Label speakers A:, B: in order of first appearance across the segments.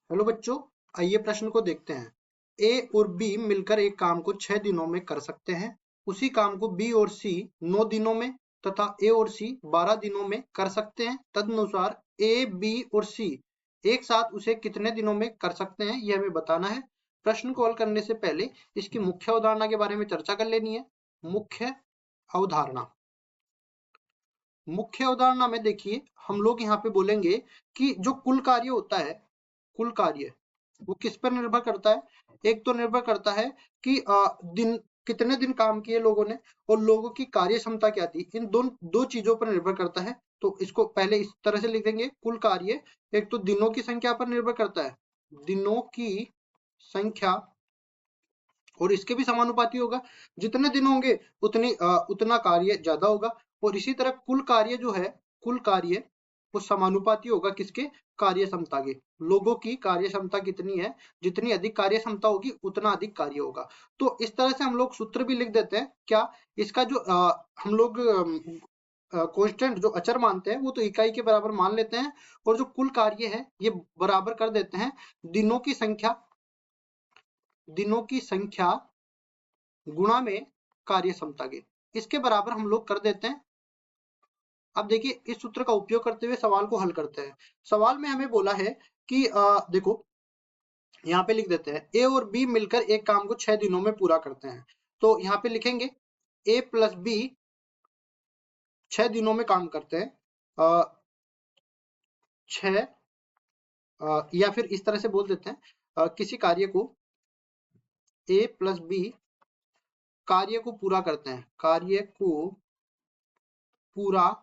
A: Hello बच्चों, आइए प्रश्न को देखते हैं। ए और बी मिलकर एक काम को 6 दिनों में कर सकते हैं। उसी काम को बी और सी 9 दिनों में तथा ए और सी 12 दिनों में कर सकते हैं। तदनुसार ए, बी और सी एक साथ उसे कितने दिनों में कर सकते हैं, यह हमें बताना है। प्रश्न को हल करने से पहले इसकी मुख्य अवधारणा के बारे में चर्चा कर लेनी है। मुख्य अवधारणा मुख्य अवधारणा में देखिए, हम लोग यहाँ पे बोलेंगे कि जो कुल कार्य होता है, कुल कार्य वो किस पर निर्भर करता है। एक तो निर्भर करता है कि दिन कितने दिन काम किए लोगों ने, और लोगों की कार्य क्षमता क्या थी। इन दो चीजों पर निर्भर करता है। तो इसको पहले इस तरह से लिख देंगे, कुल कार्य एक तो दिनों की संख्या पर निर्भर करता है, दिनों की संख्या, और इसके भी समानुपाती होगा। जितने दिन होंगे उतना कार्य ज्यादा होगा। और इसी तरह कुल कार्य जो है, कुल कार्य वो समानुपाती होगा किसके, कार्य क्षमता के। लोगों की कार्य क्षमता कितनी है, जितनी अधिक कार्य क्षमता होगी उतना अधिक कार्य होगा। तो इस तरह से हम लोग सूत्र भी लिख देते हैं। क्या इसका जो हम लोग कांस्टेंट जो अचर मानते हैं वो तो इकाई के बराबर मान लेते हैं, और जो कुल कार्य है ये बराबर कर देते हैं दिनों की संख्या, दिनों की संख्या गुणा में कार्य क्षमता के। इसके बराबर हम लोग कर देते हैं। अब देखिए, इस सूत्र का उपयोग करते हुए सवाल को हल करते हैं। सवाल में हमें बोला है कि देखो यहाँ पे लिख देते हैं, ए और बी मिलकर एक काम को 6 दिनों में पूरा करते हैं। तो यहाँ पे लिखेंगे ए प्लस बी 6 दिनों में काम करते हैं। 6 या फिर इस तरह से बोल देते हैं, किसी कार्य को ए प्लस बी कार्य को पूरा करते हैं, कार्य को पूरा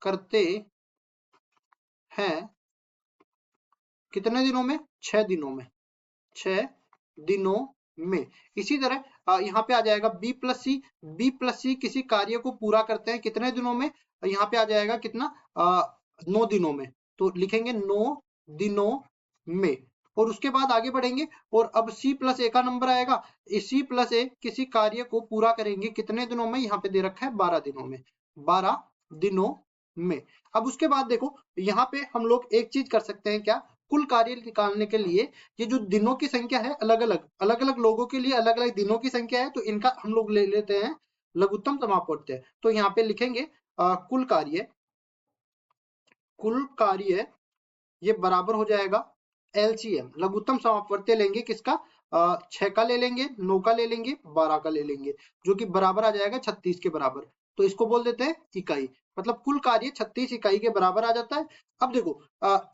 A: करते हैं कितने दिनों में, 6 दिनों में, 6 दिनों में। इसी तरह यहाँ पे आ जाएगा बी प्लस सी, बी प्लस सी किसी कार्य को पूरा करते हैं कितने दिनों में, यहाँ पे आ जाएगा कितना, 9 दिनों में। तो लिखेंगे 9 दिनों में। और उसके बाद आगे बढ़ेंगे, और अब सी प्लस ए का नंबर आएगा। सी प्लस ए किसी कार्य को पूरा करेंगे कितने दिनों में, यहाँ पे दे रखा है 12 दिनों में, 12 दिनों में। अब उसके बाद देखो, यहाँ पे हम लोग एक चीज कर सकते हैं, क्या, कुल कार्य निकालने के लिए ये जो दिनों की संख्या है, अलग अलग लोगों के लिए अलग अलग दिनों की संख्या है, तो इनका हम लोग ले लेते हैं लघुत्तम समापवर्त्य। तो यहाँ पे लिखेंगे कुल कार्य, कुल कार्य ये बराबर हो जाएगा एलसीएम, लघुत्तम समापवर्त्य लेंगे किसका, 6 का ले लेंगे, 9 का ले लेंगे, 12 का ले लेंगे, जो कि बराबर आ जाएगा 36 के बराबर। तो इसको बोल देते हैं इकाई, मतलब कुल कार्य 36 इकाई के बराबर आ जाता है। अब देखो,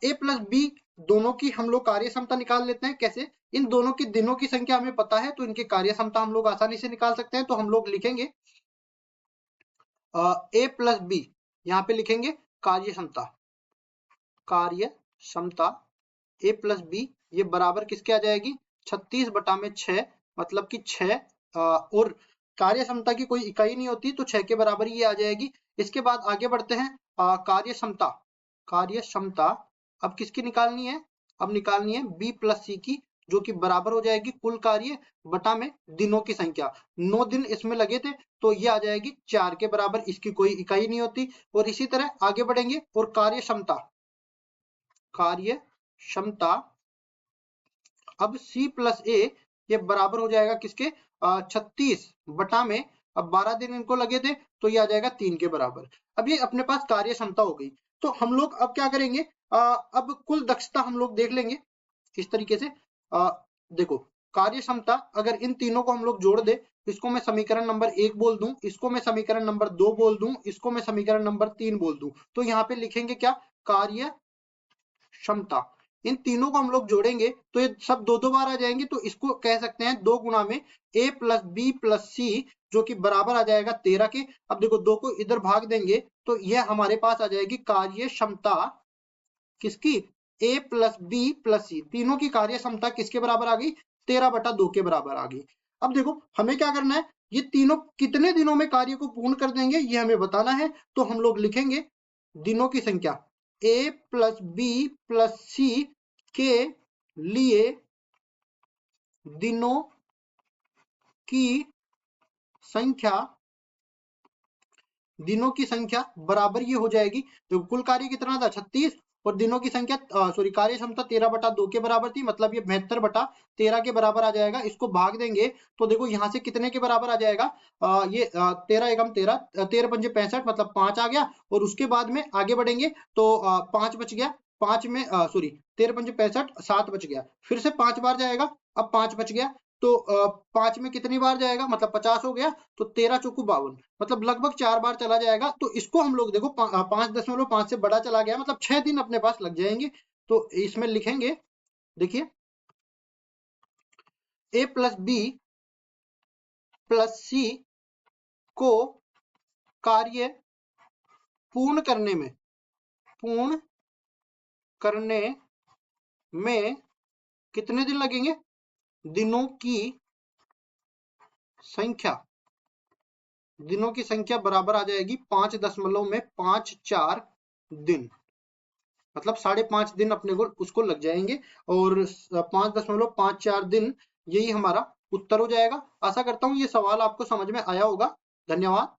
A: ए प्लस बी दोनों की हम लोग कार्य क्षमता निकाल लेते हैं। कैसे, इन दोनों की दिनों की संख्या हमें पता है, तो इनकी कार्य क्षमता हम लोग आसानी से निकाल सकते हैं। तो हम लोग लिखेंगे ए प्लस बी, यहाँ पे लिखेंगे कार्य क्षमता, कार्य क्षमता ए प्लस बी ये बराबर किसके आ जाएगी, 36 बटा में 6, मतलब कि 6, और कार्य क्षमता की कोई इकाई नहीं होती, तो 6 के बराबर ये आ जाएगी। इसके बाद आगे बढ़ते हैं, कार्य क्षमता, कार्य क्षमता अब किसकी निकालनी है, अब निकालनी है बी प्लस सी की, जो कि बराबर हो जाएगी कुल कार्य बटा में दिनों की संख्या। 9 दिन इसमें लगे थे, तो ये आ जाएगी 4 के बराबर, इसकी कोई इकाई नहीं होती। और इसी तरह आगे बढ़ेंगे, और कार्य क्षमता, कार्य क्षमता अब C प्लस ए ये बराबर हो जाएगा किसके, 36 बटा में, अब 12 दिन इनको लगे थे, तो ये आ जाएगा 3 के बराबर। अब ये अपने पास कार्य क्षमता हो गई। तो हम लोग अब क्या करेंगे, अब कुल दक्षता हम लोग देख लेंगे इस तरीके से। देखो, कार्य क्षमता अगर इन तीनों को हम लोग जोड़ दे, इसको मैं समीकरण नंबर 1 बोल दूं, इसको मैं समीकरण नंबर 2 बोल दूं, इसको मैं समीकरण नंबर 3 बोल दूं, तो यहाँ पे लिखेंगे क्या, कार्य क्षमता। इन तीनों को हम लोग जोड़ेंगे तो ये सब दो बार आ जाएंगे, तो इसको कह सकते हैं 2 गुना में ए प्लस बी प्लस सी, जो कि बराबर आ जाएगा 13 के। अब देखो 2 को इधर भाग देंगे तो यह हमारे पास आ जाएगी कार्य क्षमता किसकी, ए प्लस बी प्लस सी, तीनों की कार्य क्षमता किसके बराबर आ गई, 13 बटा 2 के बराबर आ गई। अब देखो हमें क्या करना है, ये तीनों कितने दिनों में कार्य को पूर्ण कर देंगे ये हमें बताना है। तो हम लोग लिखेंगे दिनों की संख्या ए प्लस बी प्लस सी के लिए दिनों की संख्या, दिनों की संख्या बराबर ये हो जाएगी, तो कुल कार्य कितना था 36, और दिनों की संख्या सॉरी कार्य क्षमता 13/2 के बराबर थी, मतलब ये 72/13 के बराबर आ जाएगा। इसको भाग देंगे तो देखो यहाँ से कितने के बराबर आ जाएगा, ये 13 एकम 13, 13 पंजे 65, मतलब 5 आ गया। और उसके बाद में आगे बढ़ेंगे तो 5 बच गया, 5 में सॉरी 13 पंजे 65, 7 बच गया, फिर से 5 बार जाएगा, अब 5 बच गया, तो 5 में कितनी बार जाएगा, मतलब 50 हो गया, तो 13 चौकू 52, मतलब लगभग 4 बार चला जाएगा। तो इसको हम लोग देखो 5.5 से बड़ा चला गया, मतलब 6 दिन अपने पास लग जाएंगे। तो इसमें लिखेंगे, देखिए a प्लस बी प्लस सी को कार्य पूर्ण करने में कितने दिन लगेंगे, दिनों की संख्या बराबर आ जाएगी 5.54 दिन, मतलब 5.5 दिन अपने को उसको लग जाएंगे। और 5.54 दिन, यही हमारा उत्तर हो जाएगा। आशा करता हूँ ये सवाल आपको समझ में आया होगा। धन्यवाद।